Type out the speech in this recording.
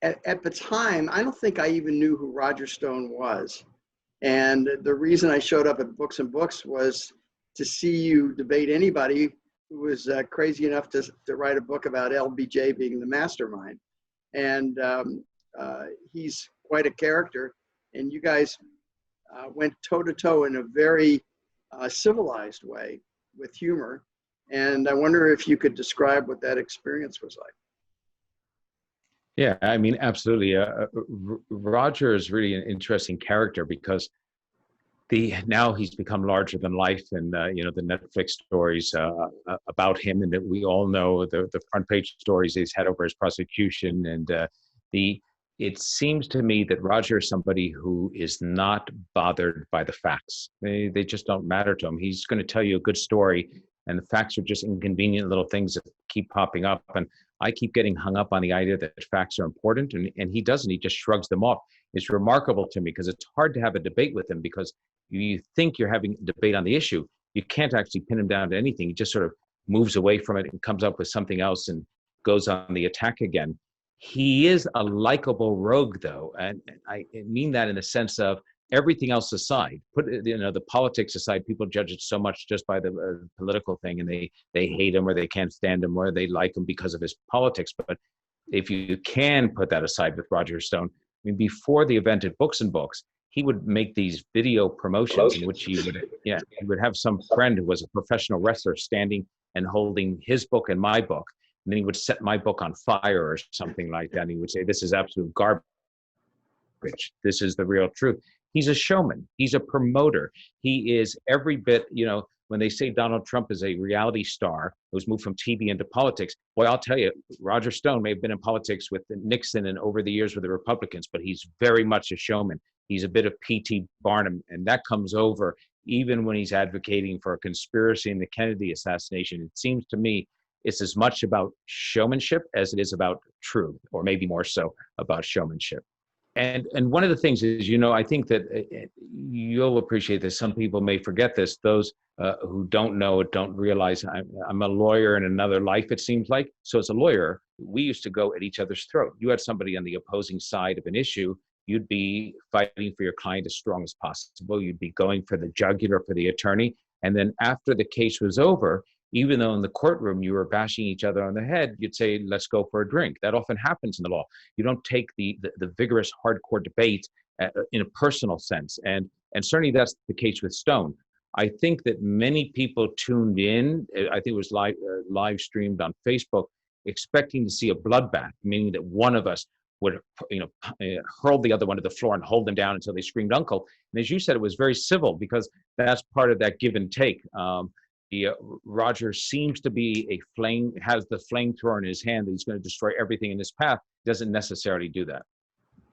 at the time, I don't think I even knew who Roger Stone was. And the reason I showed up at Books and Books was to see you debate anybody who was crazy enough to write a book about LBJ being the mastermind. And he's quite a character. And you guys went toe to toe in a very civilized way with humor. And I wonder if you could describe what that experience was like. Yeah, I mean, absolutely. Roger is really an interesting character because now he's become larger than life, and the Netflix stories about him, and that we all know the front page stories he's had over his prosecution, and it seems to me that Roger is somebody who is not bothered by the facts. They just don't matter to him. He's going to tell you a good story, and the facts are just inconvenient little things that keep popping up. And I keep getting hung up on the idea that facts are important, and he doesn't. He just shrugs them off. It's remarkable to me because it's hard to have a debate with him because you think you're having a debate on the issue. You can't actually pin him down to anything. He just sort of moves away from it and comes up with something else and goes on the attack again. He is a likable rogue, though, and I mean that in the sense of everything else aside, put the politics aside. People judge it so much just by the political thing, and they hate him or they can't stand him or they like him because of his politics. But if you can put that aside with Roger Stone, I mean, before the event at Books and Books, he would make these video promotions in which he would have some friend who was a professional wrestler standing and holding his book and my book. And then he would set my book on fire or something like that. And he would say, "This is absolute garbage. This is the real truth." He's a showman. He's a promoter. He is every bit, when they say Donald Trump is a reality star who's moved from TV into politics, boy, I'll tell you, Roger Stone may have been in politics with Nixon and over the years with the Republicans, but he's very much a showman. He's a bit of P.T. Barnum, and that comes over even when he's advocating for a conspiracy in the Kennedy assassination. It seems to me it's as much about showmanship as it is about truth, or maybe more so about showmanship. And one of the things is, I think that you'll appreciate this. Some people may forget this. Those who don't know it don't realize I'm a lawyer in another life, it seems like. So as a lawyer, we used to go at each other's throat. You had somebody on the opposing side of an issue, you'd be fighting for your client as strong as possible. You'd be going for the jugular for the attorney. And then after the case was over, even though in the courtroom you were bashing each other on the head, you'd say, "Let's go for a drink." That often happens in the law. You don't take the vigorous, hardcore debate in a personal sense. And certainly that's the case with Stone. I think that many people tuned in, I think it was live streamed on Facebook, expecting to see a bloodbath, meaning that one of us would hurl the other one to the floor and hold them down until they screamed "uncle." And as you said, it was very civil because that's part of that give and take. Roger seems to be has the flamethrower in his hand that he's going to destroy everything in his path. Doesn't necessarily do that.